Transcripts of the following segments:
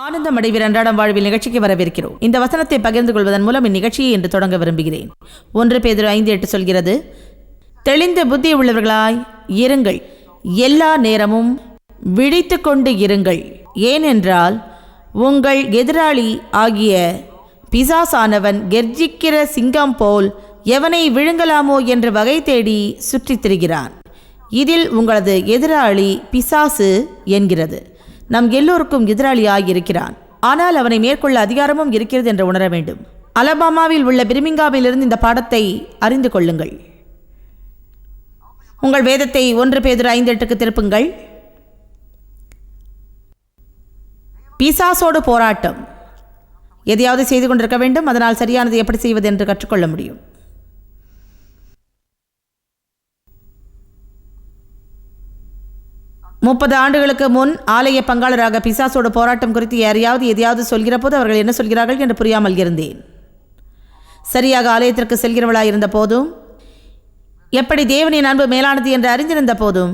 ஆனந்தம் அடைவீர் அன்றாடம் வாழ்வில் நிகழ்ச்சிக்கு வரவேற்கிறோம். இந்த வசனத்தை பகிர்ந்து கொள்வதன் மூலம் இந்நிகழ்ச்சியை இன்று தொடங்க விரும்புகிறேன். 1 பேதுரு 5:8 சொல்கிறது, தெளிந்த புத்தி உள்ளவர்களாய் இருங்கள், எல்லா நேரமும் விழித்து கொண்டு இருங்கள். ஏனென்றால் உங்கள் எதிராளி ஆகிய பிசாசானவன் கெர்ஜிக்கிற சிங்கம் போல் எவனை விழுங்கலாமோ என்று வகை தேடி சுற்றித் திரிகிறான். இதில் உங்களது எதிராளி பிசாசு என்கிறது. நம் எல்லோருக்கும் எதிராளியாயிருக்கிறான். ஆனால் அவனை மேற்கொள்ள அதிகாரமும் இருக்கிறது என்று உணர வேண்டும். அலபாமாவில் உள்ள பிர்மிங்காமிலிருந்து இந்த பாடத்தை அறிந்து கொள்ளுங்கள். உங்கள் வேதத்தை 1 பேதுரு 5:8 திருப்புங்கள். பிசாசோடு போராட்டம். எதையாவது செய்து கொண்டிருக்க வேண்டும். அதனால் சரியானது எப்படி செய்வது என்று கற்றுக்கொள்ள முடியும். முப்பது ஆண்டுகளுக்கு முன் ஆலய பங்காளராக பிசாசோடு போராட்டம் குறித்து யாரையாவது எதையாவது சொல்கிற போது அவர்கள் என்ன சொல்கிறார்கள் என்று புரியாமல் இருந்தேன். சரியாக ஆலயத்திற்கு செல்கிறவளாக இருந்த போதும், எப்படி தேவனின் அன்பு மேலானது என்று அறிந்திருந்த போதும்,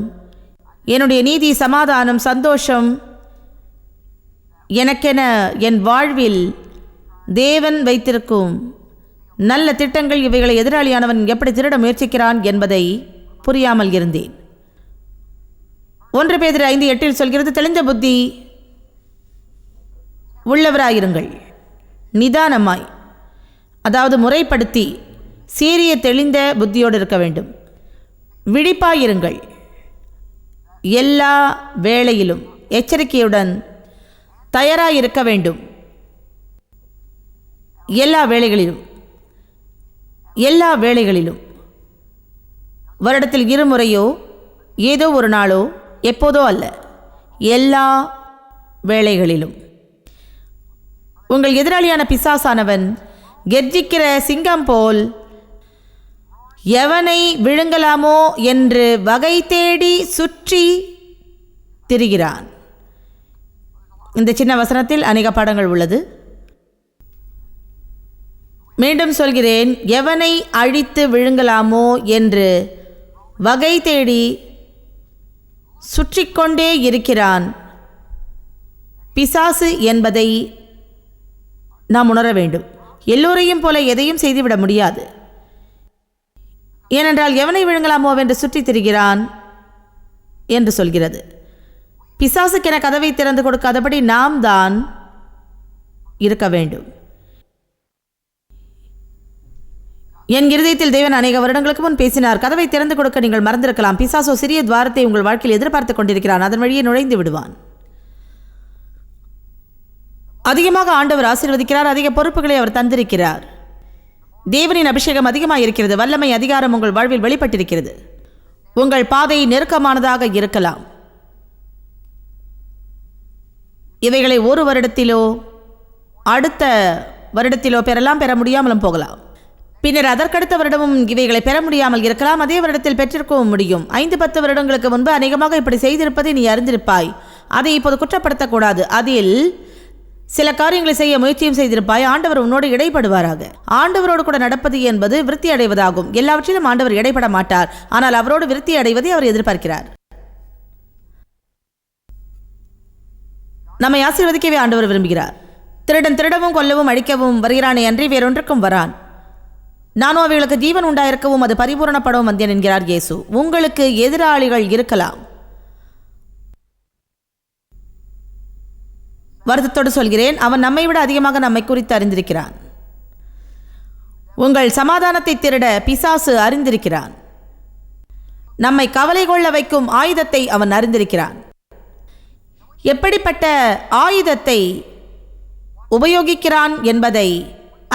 என்னுடைய நீதி, சமாதானம், சந்தோஷம், எனக்கென என் வாழ்வில் தேவன் வைத்திருக்கும் நல்ல திட்டங்கள், இவைகளை எதிராளியானவன் எப்படி திருட முயற்சிக்கிறான் என்பதை புரியாமல் இருந்தேன். 1 பேதுரு 5:8 சொல்கிறது, தெளிந்த புத்தி உள்ளவராயிருங்கள், நிதானமாய், அதாவது முறைப்படுத்தி சீரிய தெளிந்த புத்தியோடு இருக்க வேண்டும். விழிப்பாயிருங்கள், எல்லா வேளையிலும் எச்சரிக்கையுடன் தயாராயிருக்க வேண்டும். எல்லா வேளைகளிலும் வருடத்தில் 2 முறையோ ஏதோ ஒரு நாளோ எப்போதோ அல்ல, எல்லா வேளைகளிலும். உங்கள் எதிராளியான பிசாசானவன் கெர்ஜிக்கிற சிங்கம் போல் எவனை விழுங்கலாமோ என்று வகை தேடி சுற்றி திரிகிறான். இந்த சின்ன வசனத்தில் அநேக பாடங்கள் உள்ளது. மீண்டும் சொல்கிறேன், எவனை அழித்து விழுங்கலாமோ என்று வகை தேடி சுற்றிக்கொண்டே இருக்கிறான் பிசாசு என்பதை நாம் உணர வேண்டும். எல்லோரையும் போல எதையும் செய்துவிட முடியாது. ஏனென்றால் எவனை விழுங்கலாமோ என்று சுற்றித் திரிகிறான் என்று சொல்கிறது. பிசாசுக்கென கதவை திறந்து கொடுக்காதபடி நாம் தான் இருக்க வேண்டும். என் இருதயத்தில் தேவன் அநேக வருடங்களுக்கு முன் பேசினார். கதவை திறந்து கொடுக்க நீங்கள் மறந்திருக்கலாம். பிசாசோ சிறிய துவாரத்தை உங்கள் வாழ்க்கையில் எதிர்பார்த்து கொண்டிருக்கிறான். அதன் வழியே நுழைந்து விடுவான். அதிகமாக ஆண்டவர் ஆசீர்வதிக்கிறார். அதிக பொறுப்புகளை அவர் தந்திருக்கிறார். தேவனின் அபிஷேகம் அதிகமாக இருக்கிறது. வல்லமை, அதிகாரம் உங்கள் வாழ்வில் வெளிப்பட்டிருக்கிறது. உங்கள் பாதை நெருக்கமானதாக இருக்கலாம். இவைகளை 1 வருடத்திலோ அடுத்த வருடத்திலோ பெற முடியாமலும் போகலாம். பின்னர் அதற்கடுத்த வருடமும் இவைகளை பெற முடியாமல் இருக்கலாம். அதே வருடத்தில் பெற்றிருக்கவும் முடியும். 5-10 வருடங்களுக்கு முன்பு அநேகமாக இப்படி செய்திருப்பதை நீ அறிந்திருப்பாய். அதை இப்போது குற்றப்படுத்தக்கூடாது. அதில் சில காரியங்களை செய்ய முயற்சியும் செய்திருப்பாய். ஆண்டவர் உன்னோடு இடைப்படுவாராக. ஆண்டவரோடு கூட நடப்பது என்பது விருத்தி அடைவதாகும். எல்லாவற்றிலும் ஆண்டவர் இடைப்பட மாட்டார். ஆனால் அவரோடு விருத்தி அடைவதை அவர் எதிர்பார்க்கிறார். நம்மை ஆசீர்வதிக்கவே ஆண்டவர் விரும்புகிறார். திருடன் திருடவும் கொல்லவும் அழிக்கவும் வருகிறானே அன்றி வேறொன்றுக்கும் வரான். நானும் அவைகளுக்கு ஜீவன் உண்டாயிருக்கவும் அது பரிபூரணப்படவும் வந்தேன் என்கிறார் இயேசு. உங்களுக்கு எதிராளிகள் இருக்கலாம். வருத்தத்தோடு சொல்கிறேன், அவன் நம்மை விட அதிகமாக நம்மை குறித்து அறிந்திருக்கிறான். உங்கள் சமாதானத்தை திருட பிசாசு அறிந்திருக்கிறான். நம்மை கவலை கொள்ள வைக்கும் ஆயுதத்தை அவன் அறிந்திருக்கிறான். எப்படிப்பட்ட ஆயுதத்தை உபயோகிக்கிறான் என்பதை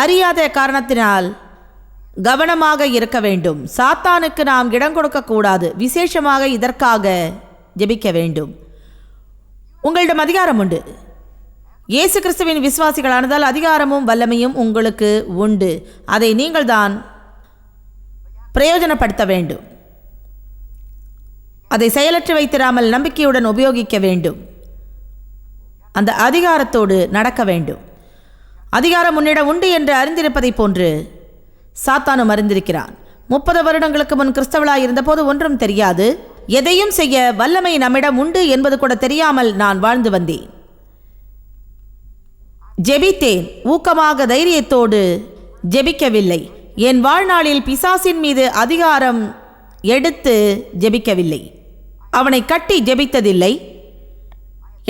அறியாத காரணத்தினால் கவனமாக இருக்க வேண்டும். சாத்தானுக்கு நாம் இடம் கொடுக்கக்கூடாது. விசேஷமாக இதற்காக ஜெபிக்க வேண்டும். உங்களிடம் அதிகாரம் உண்டு. இயேசு கிறிஸ்துவின் விசுவாசிகளானதால் அதிகாரமும் வல்லமையும் உங்களுக்கு உண்டு. அதை நீங்கள் தான் பிரயோஜனப்படுத்த வேண்டும். அதை செயலற்று வைத்திராமல் நம்பிக்கையுடன் உபயோகிக்க வேண்டும். அந்த அதிகாரத்தோடு நடக்க வேண்டும். அதிகாரம் உன்னிடம் உண்டு என்று அறிந்திருப்பதை போன்று சாத்தானும் அறிந்திருக்கிறான். 30 வருடங்களுக்கு முன் கிறிஸ்தவளாய் இருந்தபோது ஒன்றும் தெரியாது. எதையும் செய்ய வல்லமை நம்மிடம் உண்டு என்பது கூட தெரியாமல் நான் வாழ்ந்து வந்தேன். ஜெபித்தேன், ஊக்கமாக தைரியத்தோடு ஜெபிக்கவில்லை. என் வாழ்நாளில் பிசாசின் மீது அதிகாரம் எடுத்து ஜெபிக்கவில்லை. அவனை கட்டி ஜெபித்ததில்லை.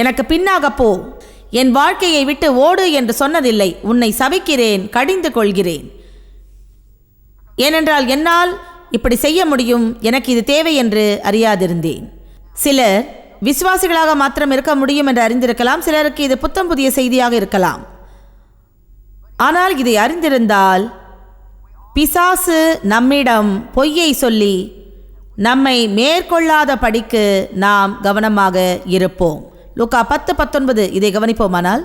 எனக்கு பின்னாக போ, என் வாழ்க்கையை விட்டு ஓடு என்று சொன்னதில்லை. உன்னை சபிக்கிறேன், கடிந்து கொள்கிறேன். ஏனென்றால் என்னால் இப்படி செய்ய முடியும், எனக்கு இது தேவை என்று அறியாதிருந்தேன். சிலர் விசுவாசிகளாக மாத்திரம் இருக்க முடியும் என்று அறிந்திருக்கலாம். சிலருக்கு இது புத்தம் புதிய செய்தியாக இருக்கலாம். ஆனால் இதை அறிந்திருந்தால் பிசாசு நம்மிடம் பொய்யை சொல்லி நம்மை மேற்கொள்ளாத படிக்கு நாம் கவனமாக இருப்போம். லூக்கா 10:19 இதை கவனிப்போமானால்,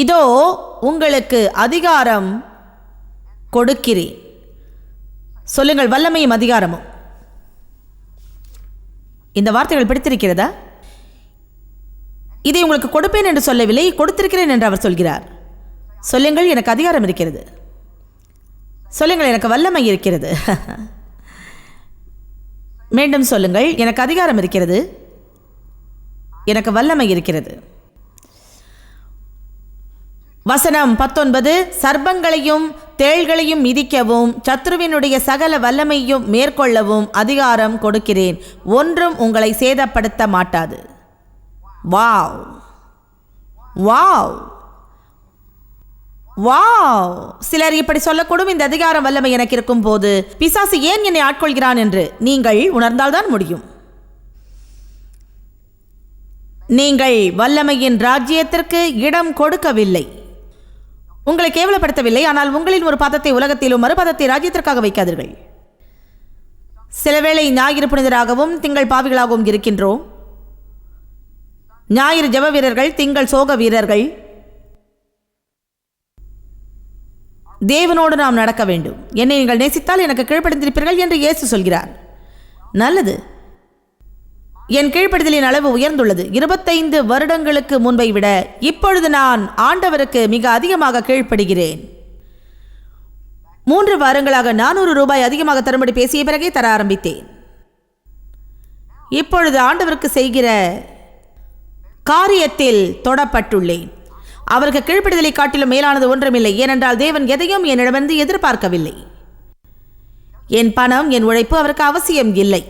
இதோ உங்களுக்கு அதிகாரம் கொடுக்கிறேன். சொல்லுங்கள், வல்லமையும் அதிகாரமும். இந்த வார்த்தைகள் பிடித்திருக்கிறதா? இதை உங்களுக்கு கொடுப்பேன் என்று சொல்லவில்லை, கொடுத்திருக்கிறேன் என்று அவர் சொல்கிறார். சொல்லுங்கள், எனக்கு அதிகாரம் இருக்கிறது. சொல்லுங்கள், எனக்கு வல்லமை இருக்கிறது. மீண்டும் சொல்லுங்கள், எனக்கு அதிகாரம் இருக்கிறது, எனக்கு வல்லமை இருக்கிறது. வசனம் 19, சர்ப்பங்களையும் தேள்களையும் மிதிக்கவும் சத்ருவினுடைய சகல வல்லமையும் மேற்கொள்ளவும் அதிகாரம் கொடுக்கிறேன், ஒன்றும் உங்களை சேதப்படுத்த மாட்டாது. Wow wow wow! சிலர் இப்படி சொல்லக்கூடும், இந்த அதிகாரம் வல்லமை எனக்கு இருக்கும் போது பிசாசு ஏன் என்னை ஆட்கொள்கிறான் என்று நீங்கள் உணர்ந்தால்தான் முடியும். நீங்கள் வல்லமையின் ராஜ்யத்திற்கு இடம் கொடுக்கவில்லை. உங்களை கேவலப்படுத்தவில்லை, ஆனால் உங்களின் ஒரு பாதத்தை உலகத்திலும் மறுபாதத்தை ராஜ்யத்திற்காக வைக்காதீர்கள். சிலவேளை ஞாயிறு புனிதராகவும் திங்கள் பாவிகளாகவும் இருக்கின்றோம். ஞாயிறு ஜெப வீரர்கள், திங்கள் சோக வீரர்கள். தேவனோடு நாம் நடக்க வேண்டும். என்னை நீங்கள் நேசித்தால் எனக்கு கீழ்ப்படிந்திருப்பீர்கள் என்று இயேசு சொல்கிறார். நல்லது, என் கீழ்ப்படிதலின் அளவு உயர்ந்துள்ளது. 25 வருடங்களுக்கு முன்பை விட இப்பொழுது நான் ஆண்டவருக்கு மிக அதிகமாக கீழ்ப்படுகிறேன். 3 வாரங்களாக 400 ரூபாய் அதிகமாக தரும்படி பேசிய பிறகே தர ஆரம்பித்தேன். இப்பொழுது ஆண்டவருக்கு செய்கிற காரியத்தில் தொடப்பட்டுள்ளேன். அவருக்கு கீழ்ப்படிதலை காட்டிலும் மேலானது ஒன்றுமில்லை. ஏனென்றால் தேவன் எதையும் என்னிடமிருந்து எதிர்பார்க்கவில்லை. என் பணம், என் உழைப்பு அவருக்கு அவசியம் இல்லை.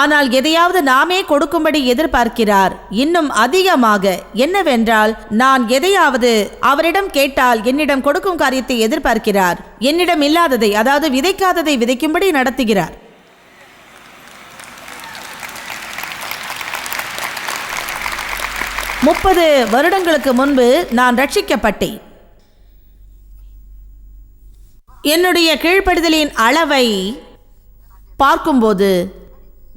ஆனால் எதையாவது நாமே கொடுக்கும்படி எதிர்பார்க்கிறார். இன்னும் அதிகமாக என்னவென்றால், நான் எதையாவது அவரிடம் கேட்டால் என்னிடம் கொடுக்கும் காரியத்தை எதிர்பார்க்கிறார். என்னிடம் இல்லாததை, அதாவது விதைக்காததை விதைக்கும்படி நடத்துகிறார். முப்பது வருடங்களுக்கு முன்பு நான் ரட்சிக்கப்பட்டேன். என்னுடைய கீழ்ப்படிதலின் அளவை பார்க்கும்போது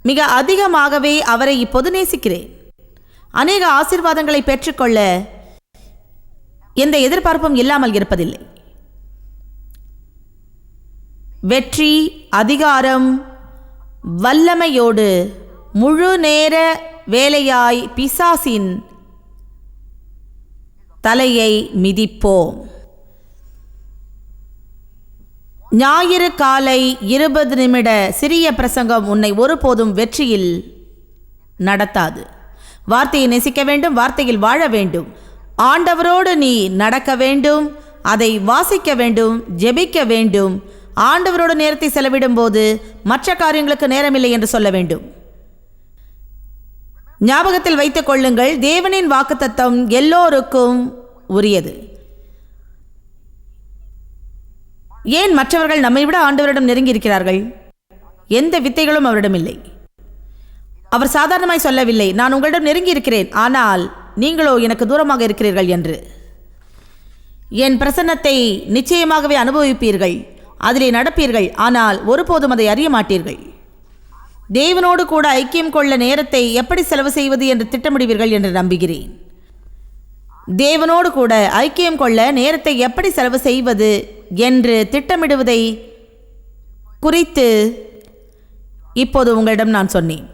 மிக அதிகமாகவே அவரை இப்போது நேசிக்கிறேன். அநேக ஆசீர்வாதங்களை பெற்றுக்கொள்ள எந்த எதிர்பார்ப்பும் இல்லாமல் இருப்பதில்லை. வெற்றி, அதிகாரம், வல்லமையோடு முழு நேர வேலையாய் பிசாசின் தலையை மிதிப்போம். ஞாயிறு காலை 20 நிமிட சிறிய பிரசங்கம் உன்னை ஒருபோதும் வெற்றியில் நடத்தாது. வார்த்தையை நேசிக்க வேண்டும், வார்த்தையில் வாழ வேண்டும், ஆண்டவரோடு நீ நடக்க வேண்டும், அதை வாசிக்க வேண்டும், ஜெபிக்க வேண்டும். ஆண்டவரோடு நேரத்தை செலவிடும் போது மற்ற காரியங்களுக்கு நேரமில்லை என்று சொல்ல வேண்டும். ஞாபகத்தில் வைத்துக் கொள்ளுங்கள், தேவனின் வாக்குத்தத்தம் எல்லோருக்கும் உரியது. ஏன் மற்றவர்கள் நம்மை விட ஆண்டவரிடம் நெருங்கி இருக்கிறார்கள்? எந்த வித்தைகளும் அவரிடம் இல்லை. அவர் சாதாரணமாய் சொல்லவில்லை, நான் உங்களிடம் நெருங்கி இருக்கிறேன், ஆனால் நீங்களோ எனக்கு தூரமாக இருக்கிறீர்கள் என்று. என் பிரசன்னத்தை நிச்சயமாகவே அனுபவிப்பீர்கள், அதிலே நடப்பீர்கள், ஆனால் ஒருபோதும் அதை அறிய மாட்டீர்கள். தேவனோடு கூட ஐக்கியம் கொள்ள நேரத்தை எப்படி செலவு செய்வது என்று திட்டமிடுவீர்கள் என்று நம்புகிறேன். தேவனோடு கூட ஐக்கியம் கொள்ள நேரத்தை எப்படி செலவு செய்வது என்று திட்டமிடுவதை குறித்து இப்போது உங்களிடம் நான் சொன்னேன்.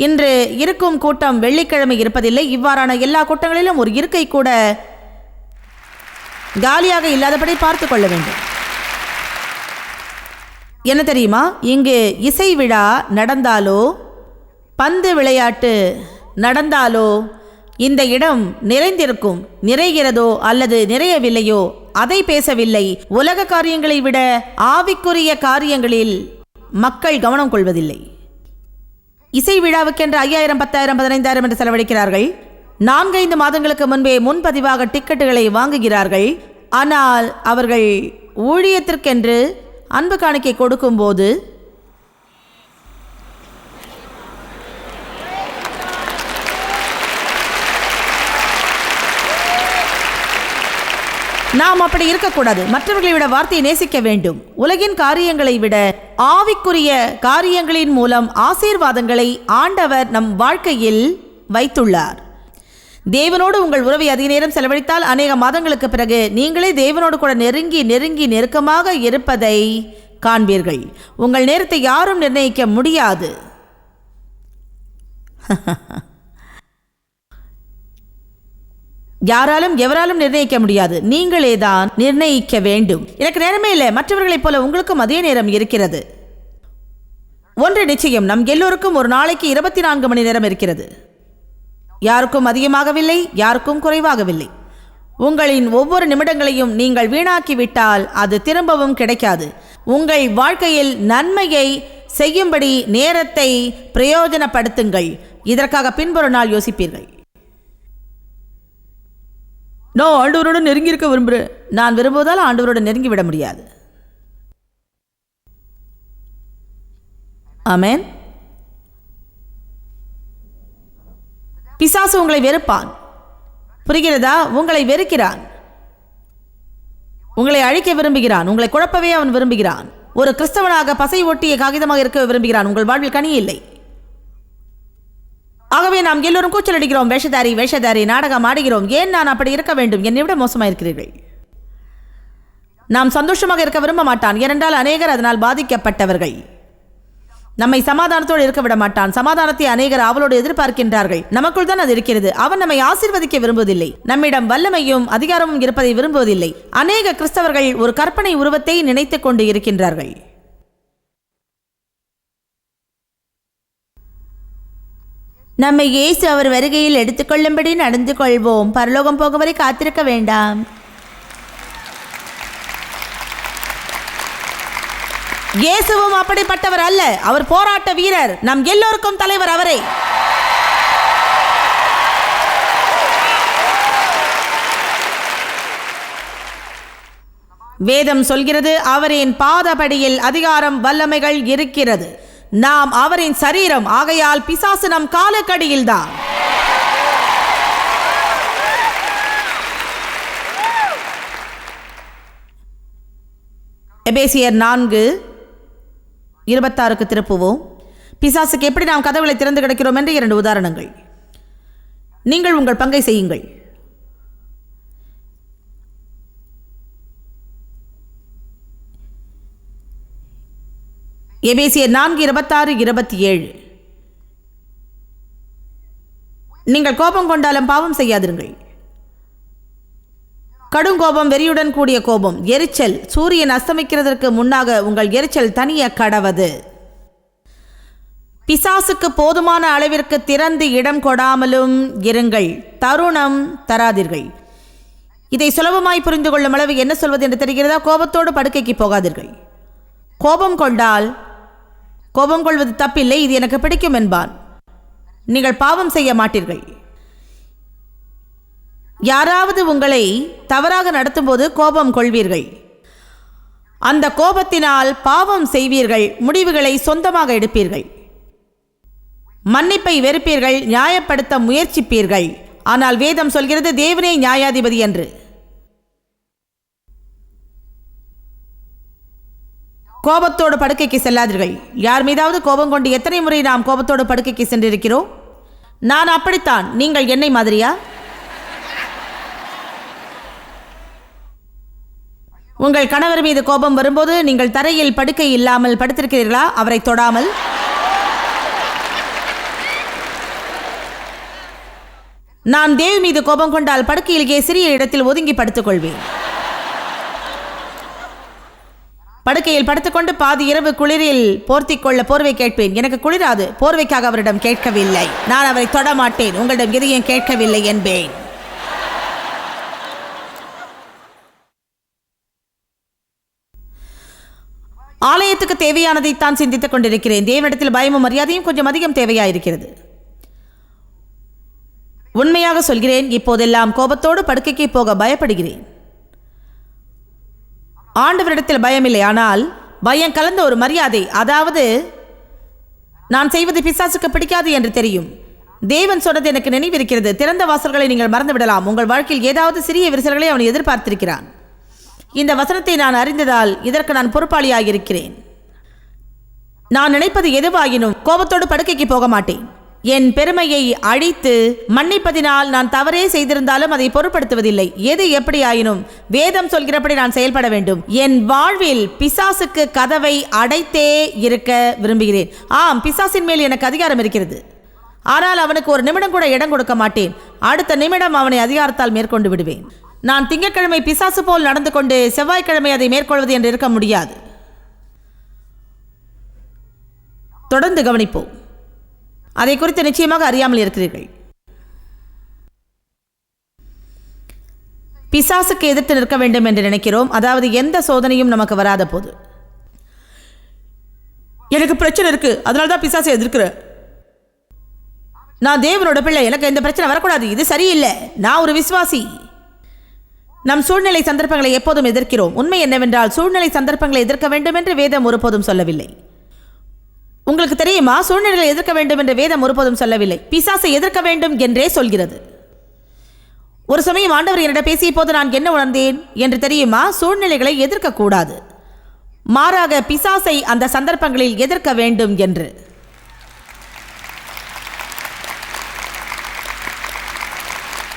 இன்று இருக்கும் கூட்டம் வெள்ளிக்கிழமை இருப்பதில்லை. இவ்வாறான எல்லா கூட்டங்களிலும் ஒரு இருக்கை கூட காலியாக இல்லாதபடி பார்த்து கொள்ள வேண்டும். என்ன தெரியுமா, இங்கு இசை விழா நடந்தாலோ பந்து விளையாட்டு நடந்தாலோ இந்த இடம் நிறைந்திருக்கும். நிறைகிறதோ அல்லது நிறையவில்லையோ அதை பேசவில்லை. உலக காரியங்களை விட ஆவிக்குரிய காரியங்களில் மக்கள் கவனம் கொள்வதில்லை. இசை விழாவுக்கென்று 5000, 10,000, 15,000 என்று செலவழிக்கிறார்கள். 4-5 மாதங்களுக்கு முன்பே முன்பதிவாக டிக்கெட்டுகளை வாங்குகிறார்கள். ஆனால் அவர்கள் ஊழியத்திற்கென்று அன்பு காணிக்கை கொடுக்கும்போது நாம் அப்படி இருக்கக்கூடாது. மற்றவர்களை விட வார்த்தையை நேசிக்க வேண்டும். உலகின் காரியங்களை விட ஆவிக்குரிய காரியங்களின் மூலம் ஆசீர்வாதங்களை ஆண்டவர் நம் வாழ்க்கையில் வைத்துள்ளார். தேவனோடு உங்கள் உறவை அதிக நேரம் செலவழித்தால் அநேக மாதங்களுக்கு பிறகு நீங்களே தேவனோடு கூட நெருங்கி நெருங்கி நெருக்கமாக இருப்பதை காண்பீர்கள். உங்கள் நேரத்தை யாரும் நிர்ணயிக்க முடியாது. யாராலும் எவராலும் நிர்ணயிக்க முடியாது. நீங்களே தான் நிர்ணயிக்க வேண்டும். எனக்கு நேரமே இல்லை. மற்றவர்களைப் போல உங்களுக்கும் அதே நேரம் இருக்கிறது. ஒன்று நிச்சயம், நம் எல்லோருக்கும் ஒரு நாளைக்கு 24 மணி நேரம் இருக்கிறது. யாருக்கும் அதிகமாகவில்லை, யாருக்கும் குறைவாகவில்லை. உங்களின் ஒவ்வொரு நிமிடங்களையும் நீங்கள் வீணாக்கிவிட்டால் அது திரும்பவும் கிடைக்காது. உங்கள் வாழ்க்கையில் நன்மையை செய்யும்படி நேரத்தை பிரயோஜனப்படுத்துங்கள். இதற்காக பின்பொரு நாள் யோசிப்பீர்கள். நான் ஆண்டவரோடு நெருங்கி இருக்க விரும்புகிறேன். நான் விரும்புவதால் ஆண்டவரோடு நெருங்கி விட முடியாது. ஆமென். பிசாசு உங்களை வெறுப்பான். புரிகிறதா? உங்களை வெறுக்கிறான். உங்களை அழிக்க விரும்புகிறான். உங்களை குழப்பவே அவன் விரும்புகிறான். ஒரு கிறிஸ்தவனாக பசை ஒட்டிய காகிதமாக இருக்க விரும்புகிறான். உங்கள் வாழ்வில் கனி இல்லை. ஆகவே நாம் எல்லோரும் கூச்சல் அடிக்கிறோம். வேஷதாரி வேஷதாரி, நாடகம் ஆடுகிறோம். ஏன் நான் அப்படி இருக்க வேண்டும்? என்னை விட மோசமாக இருக்கிறீர்கள். நாம் சந்தோஷமாக இருக்க விரும்ப மாட்டான். ஏனென்றால் அநேகர் அதனால் பாதிக்கப்பட்டவர்கள். நம்மை சமாதானத்தோடு இருக்க விட மாட்டான். சமாதானத்தை அநேகர் அவளோடு எதிர்பார்க்கின்றார்கள். நமக்குள் தான் அது இருக்கிறது. அவன் நம்மை ஆசீர்வதிக்க விரும்புவதில்லை. நம்மிடம் வல்லமையும் அதிகாரமும் இருப்பதை விரும்புவதில்லை. அநேக கிறிஸ்தவர்கள் ஒரு கற்பனை உருவத்தை நினைத்துக் கொண்டு இருக்கின்றார்கள். நம்மை இயேசு அவர் வருகையில் எடுத்துக்கொள்ளும்படி நடந்து கொள்வோம். பரலோகம் போகும் வரை காத்திருக்க வேண்டாம். இயேசுவும் அப்படிப்பட்டவர் அல்ல. அவர் போராட்ட வீரர். நம் எல்லோருக்கும் தலைவர் அவரே. வேதம் சொல்கிறது, அவரின் பாதபடியில் அதிகாரம் வல்லமைகள் இருக்கிறது. நாம் அவரின் சரீரம். ஆகையால் பிசாசு நம் காலுக்கடியில் தான். எபேசியர் 4:26 திருப்புவோம். பிசாசுக்கு எப்படி நாம் கதவுகளை திறந்து கிடக்கிறோம் என்று 2 உதாரணங்கள். நீங்கள் உங்கள் பங்கை செய்யுங்கள். எபேசியர் 4:26-27. நீங்கள் கோபம் கொண்டாலும் பாவம் செய்யாதிருங்கள். கடும் கோபம், வெறியுடன் கூடிய கோபம், எரிச்சல். சூரியன் அஸ்தமிக்கிறதற்கு முன்னாக உங்கள் எரிச்சல் தனிய கடவது. பிசாசுக்கு போதுமான அளவிற்கு திறந்து இடம் கொடாமலும் இருங்கள். தருணம் தராதீர்கள். இதை சுலபமாய் புரிந்து கொள்ளும் அளவு என்ன சொல்வது என்று தெரிகிறதா? கோபத்தோடு படுக்கைக்கு போகாதீர்கள். கோபம் கொண்டால் கோபம் கொள்வது தப்பில்லை, இது எனக்கு பிடிக்கும் என்பான். நீங்கள் பாவம் செய்ய மாட்டீர்கள். யாராவது உங்களை தவறாக நடத்தும் போது கோபம் கொள்வீர்கள். அந்த கோபத்தினால் பாவம் செய்வீர்கள். முடிவுகளை சொந்தமாக எடுப்பீர்கள். மன்னிப்பை வெறுப்பீர்கள். நியாயப்படுத்த முயற்சிப்பீர்கள். ஆனால் வேதம் சொல்கிறது தேவனே நியாயாதிபதி என்று. கோபத்தோடு படுக்கைக்கு செல்லாதீர்கள். யார் மீதாவது கோபம் கொண்டு எத்தனை முறை நாம் கோபத்தோடு படுக்கைக்கு சென்றிருக்கிறோம்? நான் அப்படித்தான். நீங்கள் என்னை மாதிரியா? உங்கள் கணவர் மீது கோபம் வரும்போது நீங்கள் தரையில் படுக்கை இல்லாமல் படுத்திருக்கிறீர்களா? அவரை தொடாமல். நான் தேவ் மீது கோபம் கொண்டால் படுக்கையிலேயே சிறிய இடத்தில் ஒதுங்கி படுத்துக் கொள்வேன். படுக்கையில் படுத்துக்கொண்டு பாதி இரவு குளிரில் போர்த்தி கொள்ள போர்வை கேட்பேன். எனக்கு குளிராது. போர்வைக்காக அவரிடம் கேட்கவில்லை. நான் அவரை தொடமாட்டேன். உங்களிடம் எதையும் கேட்கவில்லை என்பேன். ஆலயத்துக்கு தேவையானதைத்தான் சிந்தித்துக் கொண்டிருக்கிறேன். தேவனிடத்தில் பயமும் மரியாதையும் கொஞ்சம் அதிகம் தேவையாயிருக்கிறது. உண்மையாக சொல்கிறேன், இப்போதெல்லாம் கோபத்தோடு படுக்கைக்கு போக பயப்படுகிறேன். ஆண்டவரிடத்தில் பயமில்லை, ஆனால் பயம் கலந்த ஒரு மரியாதை. அதாவது நான் செய்வது பிசாசுக்கு பிடிக்காது என்று தெரியும். தேவன் சொன்னது எனக்கு நினைவிருக்கிறது. திறந்த வாசல்களை நீங்கள் மறந்துவிடலாம். உங்கள் வாழ்க்கையில் ஏதாவது சிறிய விரிசல்களை அவன் எதிர்பார்த்திருக்கிறான். இந்த வசனத்தை நான் அறிந்ததால் இதற்கு நான் பொறுப்பாளியாகியிருக்கிறேன். நான் நினைப்பது எதுவாயினும் கோபத்தோடு படுக்கைக்கு போக மாட்டேன். என் பெருமையை அழித்து மன்னிப்பதினால் நான் தவறே செய்திருந்தாலும் அதை பொருட்படுத்துவதில்லை. எது எப்படி ஆயினும் வேதம் சொல்கிறபடி நான் செயல்பட வேண்டும். என் வாழ்வில் பிசாசுக்கு கதவை அடைத்தே இருக்க விரும்புகிறேன். ஆம், பிசாசின் மேல் எனக்கு அதிகாரம் இருக்கிறது. ஆனால் அவனுக்கு ஒரு நிமிடம் கூட இடம் கொடுக்க மாட்டேன். அடுத்த நிமிடம் அவனை அதிகாரத்தால் மேற்கொண்டு விடுவேன். நான் திங்கட்கிழமை பிசாசு போல் நடந்து கொண்டு செவ்வாய்க்கிழமை அதை மேற்கொள்வது என்று இருக்க முடியாது. தொடர்ந்து கவனிப்போம். அதை குறித்து நிச்சயமாக அறியாமல் இருக்கிறீர்கள். பிசாசுக்கு எதிர்த்து நிற்க வேண்டும் என்று நினைக்கிறோம். அதாவது எந்த சோதனையும் நமக்கு வராத போது, எனக்கு பிரச்சனை இருக்கு, அதனால்தான் பிசாசை எதிர்க்கிற. நான் தேவனோட பிள்ளை, எனக்கு இந்த பிரச்சனை வரக்கூடாது, இது சரியில்லை, நான் ஒரு விசுவாசி. நம் சூழ்நிலை சந்தர்ப்பங்களை எப்போதும் எதிர்க்கிறோம். உண்மை என்னவென்றால் சூழ்நிலை சந்தர்ப்பங்களை எதிர்க்க வேண்டும் என்று வேதம் ஒருபோதும் சொல்லவில்லை. உங்களுக்கு தெரியுமா, சூழ்நிலைகளை எதிர்க்க வேண்டும் என்று வேதம் ஒருபோதும் சொல்லவில்லை. பிசாசை எதிர்க்க வேண்டும் என்றே சொல்கிறது. ஒரு சமயம் ஆண்டவர் என்னிடம் பேசிய போது நான் என்ன உணர்ந்தேன் என்று தெரியுமா? சூழ்நிலைகளை எதிர்க்க கூடாது, மாறாக பிசாசை அந்த சந்தர்ப்பங்களில் எதிர்க்க வேண்டும் என்று.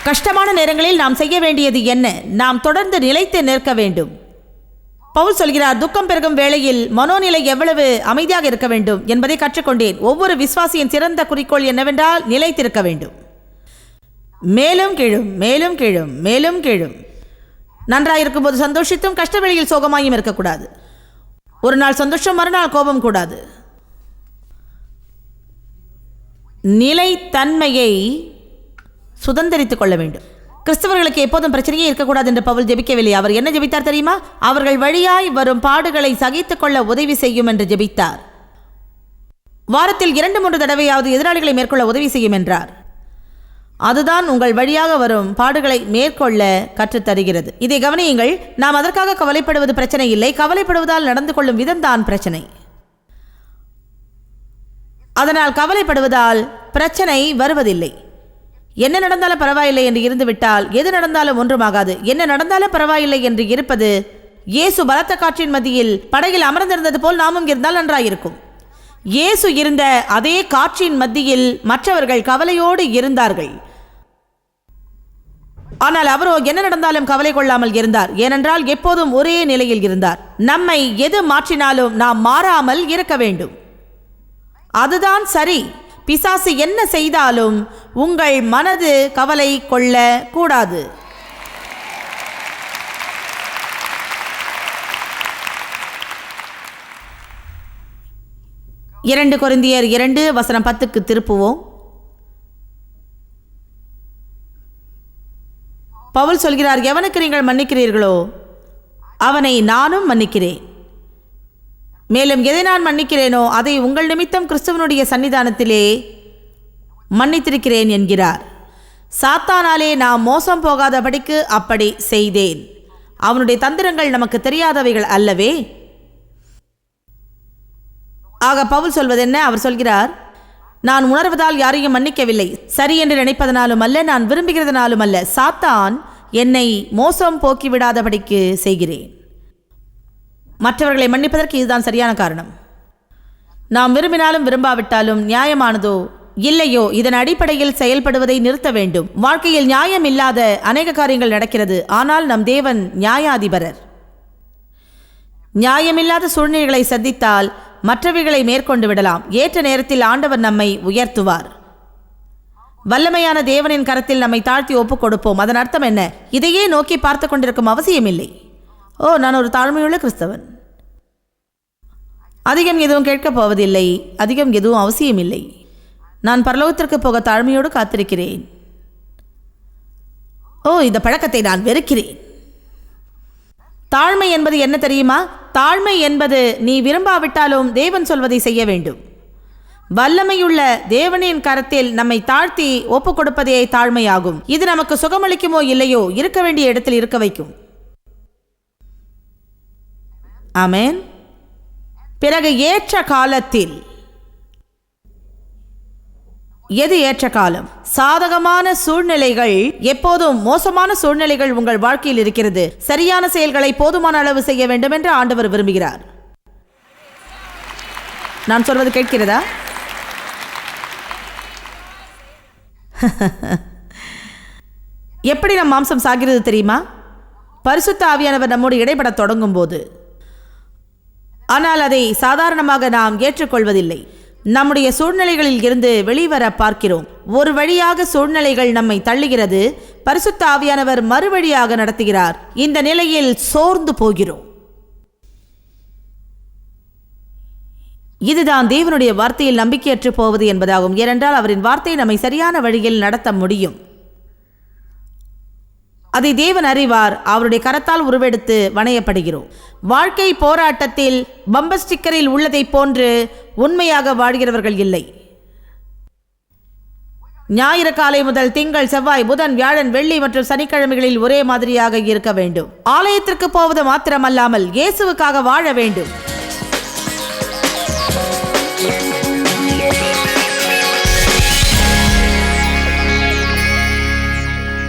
கஷ்டமான நேரங்களில் நாம் செய்ய வேண்டியது என்ன? நாம் தொடர்ந்து நிலைத்து நிற்க வேண்டும். பவுல் சொல்கிறார், துக்கம் பெருகும் வேளையில் மனோநிலை எவ்வளவு அமைதியாக இருக்க வேண்டும் என்பதை கற்றுக்கொண்டேன். ஒவ்வொரு விசுவாசியின் சிறந்த குறிக்கோள் என்னவென்றால் நிலைத்திருக்க வேண்டும். மேலும் கீழும், மேலும் கீழும், மேலும் கீழும். நன்றாயிருக்கும் போது சந்தோஷித்தும் கஷ்ட வேளையில் சோகமாயும் இருக்கக்கூடாது. ஒரு நாள் சந்தோஷம், மறுநாள் கோபம் கூடாது. நிலைத்தன்மையை சுதந்திரித்துக் கொள்ள வேண்டும். கிறிஸ்தவர்களுக்கு எப்போதும் பிரச்சனையே இருக்கக்கூடாது என்று பவுல் ஜெபிக்கவில்லை. அவர் என்ன ஜெபித்தார் தெரியுமா? அவர்கள் வழியாய் வரும் பாடுகளை சகித்துக் கொள்ள உதவி செய்யும் என்று ஜெபித்தார். வாரத்தில் 2-3 தடவையாவது எதிராளிகளை மேற்கொள்ள உதவி செய்யும் என்றார். அதுதான் உங்கள் வழியாக வரும் பாடுகளை மேற்கொள்ள கற்றுத்தருகிறது. இதை கவனியுங்கள். நாம் அதற்காக கவலைப்படுவது பிரச்சனை இல்லை, கவலைப்படுவதால் நடந்து கொள்ளும் விதம்தான் பிரச்சனை. அதனால் கவலைப்படுவதால் பிரச்சனை வருவதில்லை. என்ன நடந்தாலும் பரவாயில்லை என்று இருந்துவிட்டால் எது நடந்தாலும் ஒன்றுமாகாது. என்ன நடந்தாலும் பரவாயில்லை என்று இருப்பது, இயேசு பலத்த காற்றின் மத்தியில் படகில் அமர்ந்திருந்தது போல் நாமும் இருந்தால் நன்றாயிருக்கும். இயேசு இருந்த அதே காற்றின் மத்தியில் மற்றவர்கள் கவலையோடு இருந்தார்கள். ஆனால் அவரோ என்ன நடந்தாலும் கவலை கொள்ளாமல் இருந்தார். ஏனென்றால் எப்போதும் ஒரே நிலையில் இருந்தார். நம்மை எது மாற்றினாலும் நாம் மாறாமல் இருக்க வேண்டும். அதுதான் சரி. பிசாசு என்ன செய்தாலும் உங்கள் மனது கவலை கொள்ள கூடாது. இரண்டு கொரிந்தியர் 2:10 திருப்புவோம். பவுல் சொல்கிறார், எவனுக்கு நீங்கள் மன்னிக்கிறீர்களோ அவனை நானும் மன்னிக்கிறேன். மேலும் எதை நான் மன்னிக்கிறேனோ அதை உங்கள் நிமித்தம் கிறிஸ்துவனுடைய சன்னிதானத்திலே மன்னித்திருக்கிறேன் என்கிறார். சாத்தானாலே நாம் மோசம் போகாதபடிக்கு அப்படி செய்தேன். அவனுடைய தந்திரங்கள் நமக்கு தெரியாதவைகள் அல்லவே. ஆக பவுல் சொல்வதென்ன? அவர் சொல்கிறார், நான் உணர்வதால் யாரையும் மன்னிக்கவில்லை, சரி என்று நினைப்பதனாலும் அல்ல, நான் விரும்புகிறதுனாலும் அல்ல, சாத்தான் என்னை மோசம் போக்கிவிடாதபடிக்கு செய்கிறேன். மற்றவர்களை மன்னிப்பதற்கு இதுதான் சரியான காரணம். நாம் விரும்பினாலும் விரும்பாவிட்டாலும், நியாயமானதோ இல்லையோ, இதன் அடிப்படையில் செயல்படுவதை நிறுத்த வேண்டும். வாழ்க்கையில் நியாயம் இல்லாத அநேக காரியங்கள் நடக்கிறது. ஆனால் நம் தேவன் நியாயாதிபரர். நியாயமில்லாத சூழ்நிலைகளை சந்தித்தால் மற்றவைகளை மேற்கொண்டு விடலாம். ஏற்ற நேரத்தில் ஆண்டவர் நம்மை உயர்த்துவார். வல்லமையான தேவனின் கரத்தில் நம்மை தாழ்த்தி ஒப்புக் கொடுப்போம். அதன் அர்த்தம் என்ன? இதையே நோக்கி பார்த்து கொண்டிருக்கும் அவசியமில்லை. ஓ, நான் ஒரு தாழ்மையுள்ள கிறிஸ்தவன், அதிகம் எதுவும் கேட்கப் போவதில்லை, அதிகம் எதுவும் அவசியமில்லை. நான் பரலோகத்திற்கு போக தாழ்மையோடு காத்திருக்கிறேன். இந்த பழக்கத்தை நான் வெறுக்கிறேன். தாழ்மை என்பது என்ன தெரியுமா? தாழ்மை என்பது நீ விரும்பாவிட்டாலும் தேவன் சொல்வதை செய்ய வேண்டும். வல்லமையுள்ள தேவனின் கரத்தில் நம்மை தாழ்த்தி ஒப்பு கொடுப்பதே தாழ்மையாகும். இது நமக்கு சுகமளிக்குமோ இல்லையோ, இருக்க வேண்டிய இடத்தில் இருக்க வைக்கும். ஆமென். பிறகு ஏற்ற காலத்தில், எது ஏற்ற காலம்? சாதகமான சூழ்நிலைகள், எப்போதும் மோசமான சூழ்நிலைகள் உங்கள் வாழ்க்கையில் இருக்கிறது. சரியான செயல்களை போதுமான அளவு செய்ய வேண்டும் என்று ஆண்டவர் விரும்புகிறார். நான் சொல்வது கேட்கிறதா? எப்படி நம் மாம்சம் சாகிறது தெரியுமா? பரிசுத்த ஆவியானவர் நம்மோடு இடைப்பட தொடங்கும் போது. ஆனால் அதை சாதாரணமாக நாம் ஏற்றுக்கொள்வதில்லை. நம்முடைய சூழ்நிலைகளில் இருந்து வெளிவர பார்க்கிறோம். ஒரு வழியாக சூழ்நிலைகள் நம்மை தள்ளுகிறது, பரிசுத்த ஆவியானவர் மறுவழியாக நடத்துகிறார். இந்த நிலையில் சோர்ந்து போகிறோம். இதுதான் தேவனுடைய வார்த்தையில் நம்பிக்கையற்று போவது என்பதாகும். ஏனென்றால் அவரின் வார்த்தை நம்மை சரியான வழியில் நடத்த முடியும். அதை தேவன் அறிவார். அவருடைய கரத்தால் உருவெடுத்து வணையப்படுகிறோம். வாழ்க்கை போராட்டத்தில் பம்பர் ஸ்டிக்கரில் உள்ளதை போன்று உண்மையாக வாழ்கிறவர்கள் இல்லை. ஞாயிறு காலை முதல் திங்கள், செவ்வாய், புதன், வியாழன், வெள்ளி மற்றும் சனிக்கிழமைகளில் ஒரே மாதிரியாக இருக்க வேண்டும். ஆலயத்திற்கு போவது மாத்திரமல்லாமல் இயேசுவுக்காக வாழ வேண்டும்.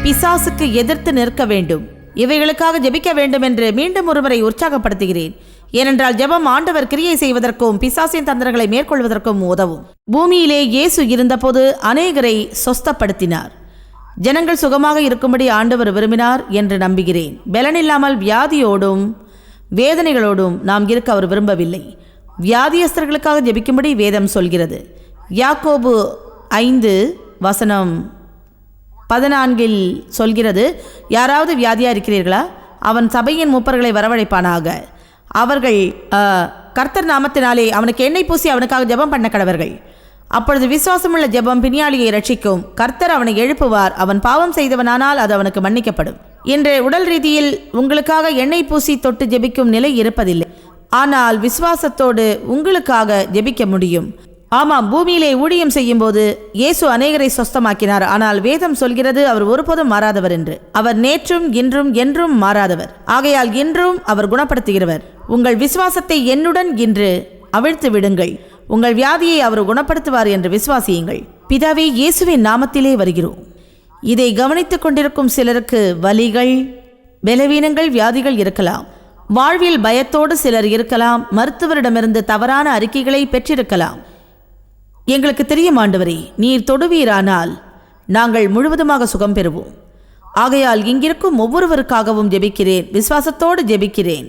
பிசாசுக்கு எதிர்த்து நிற்க வேண்டும். இவைகளுக்காக ஜெபிக்க வேண்டும் என்று மீண்டும் ஒருவரை உற்சாகப்படுத்துகிறேன். ஏனென்றால் ஜெபம் ஆண்டவர் கிரியை செய்வதற்கும் பிசாசின் தந்திரங்களை மேற்கொள்வதற்கும் உதவும். பூமியிலே இயேசு இருந்தபோது அநேகரை சொஸ்தப்படுத்தினார். ஜனங்கள் சுகமாக இருக்கும்படி ஆண்டவர் விரும்பினார் என்று நம்புகிறேன். பலனில்லாமல் வியாதியோடும் வேதனைகளோடும் நாம் இருக்க அவர் விரும்பவில்லை. வியாதியஸ்தர்களுக்காக ஜெபிக்கும்படி வேதம் சொல்கிறது. யாக்கோபு 5:14 சொல்கிறது, யாராவது வியாதியாக இருக்கிறீர்களா? அவன் சபையின் மூப்பர்களை வரவழைப்பானாக. அவர்கள் கர்த்தர் நாமத்தினாலே அவனுக்கு எண்ணெய் பூசி அவனுக்காக ஜெபம் பண்ண கடவர்கள். அப்பொழுது விசுவாசமுள்ள ஜெபம் பிணியாளியை ரட்சிக்கும். கர்த்தர் அவனை எழுப்புவார். அவன் பாவம் செய்தவனானால் அது அவனுக்கு மன்னிக்கப்படும். இன்று உடல் ரீதியில் உங்களுக்காக எண்ணெய் பூசி தொட்டு ஜெபிக்கும் நிலை இருப்பதில்லை. ஆனால் விசுவாசத்தோடு உங்களுக்காக ஜெபிக்க முடியும். ஆமாம், பூமியிலே ஊழியம் செய்யும் போது இயேசு அநேகரை சொஸ்தமாக்கினார். ஆனால் வேதம் சொல்கிறது அவர் ஒருபோதும் மாறாதவர் என்று. அவர் நேற்றும் இன்றும் என்றும் மாறாதவர். ஆகையால் இன்றும் அவர் குணப்படுத்துகிறவர். உங்கள் விசுவாசத்தை என்னுடன் இன்று அவிழ்த்து விடுங்கள். உங்கள் வியாதியை அவர் குணப்படுத்துவார் என்று விசுவாசியுங்கள். பிதாவே, இயேசுவின் நாமத்திலே வருகிறோம். இதை கவனித்துக் கொண்டிருக்கும் சிலருக்கு வலிகள், பலவீனங்கள், வியாதிகள் இருக்கலாம். வாழ்வில் பயத்தோடு சிலர் இருக்கலாம். மருத்துவரிடமிருந்து தவறான அறிக்கைகளை பெற்றிருக்கலாம். எங்களுக்கு தெரியும் ஆண்டவரே, நீர் தொடுவீரானால் நாங்கள் முழுவதுமாக சுகம் பெறுவோம். ஆகையால் இங்கிருக்கும் ஒவ்வொருவருக்காகவும் ஜெபிக்கிறேன். விசுவாசத்தோடு ஜெபிக்கிறேன்.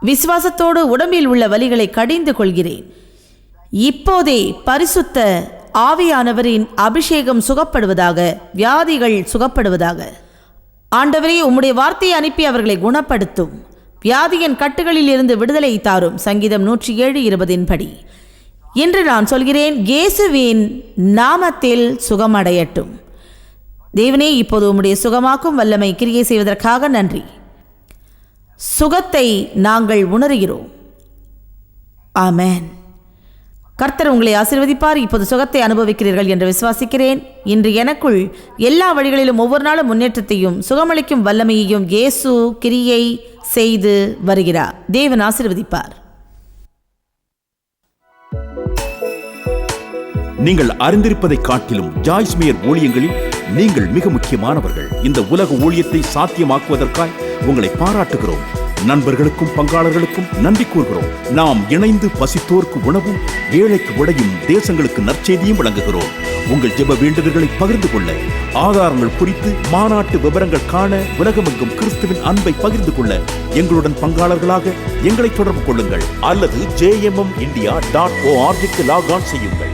விசுவாசத்தோடு உடம்பில் உள்ள வலிகளை கடிந்து கொள்கிறேன். இப்போதே பரிசுத்த ஆவியானவரின் அபிஷேகம் சுகப்படுவதாக, வியாதிகள் சுகப்படுவதாக. ஆண்டவரே, உம்முடைய வார்த்தையை அனுப்பி அவர்களை குணப்படுத்தும். வியாதியின் கட்டுகளில் இருந்து விடுதலை தாரும். சங்கீதம் 107:20 படி. இன்று நான் சொல்கிறேன், இயேசுவின் நாமத்தில் சுகமடையட்டும். தேவனே, இப்போது உம்முடைய சுகமாக்கும் வல்லமை கிரியை செய்வதற்காக நன்றி. சுகத்தை நாங்கள் உணர்கிறோம். ஆமென். கர்த்தர் உங்களை ஆசீர்வதிப்பார். இப்போது சுகத்தை அனுபவிக்கிறீர்கள் என்று விசுவாசிக்கிறேன். இன்று எனக்குள் எல்லா வழிகளிலும் ஒவ்வொரு நாளும் முன்னேற்றத்தையும் சுகமளிக்கும் வல்லமையையும் இயேசு கிரியை செய்து வருகிறார். தேவன் ஆசீர்வதிப்பார். நீங்கள் அறிந்திருப்பதை காட்டிலும் ஜாய்ஸ் மேயர் ஊழியங்களில் நீங்கள் மிக முக்கியமானவர்கள். இந்த உலக ஊழியத்தை சாத்தியமாக்குவதற்காய் உங்களை பாராட்டுகிறோம். நண்பர்களுக்கும் பங்காளர்களுக்கும் நன்றி கூறுகிறோம். நாம் இணைந்து பசித்தோர்க்கு உணவும் ஏழைக்கு உடையும் தேசங்களுக்கு நற்செய்தியும் வழங்குகிறோம். உங்கள் ஜெப வேண்டுதல்களை பகிர்ந்து கொள்ள, ஆதாரங்கள் குறித்து மாநாட்டு விவரங்கள் காண, உலகமெங்கும் கிறிஸ்துவின் அன்பை பகிர்ந்து கொள்ள எங்களுடன் பங்காளர்களாக எங்களை தொடர்பு கொள்ளுங்கள் அல்லது jmmindia.org லாக் ஆன் செய்யுங்கள்.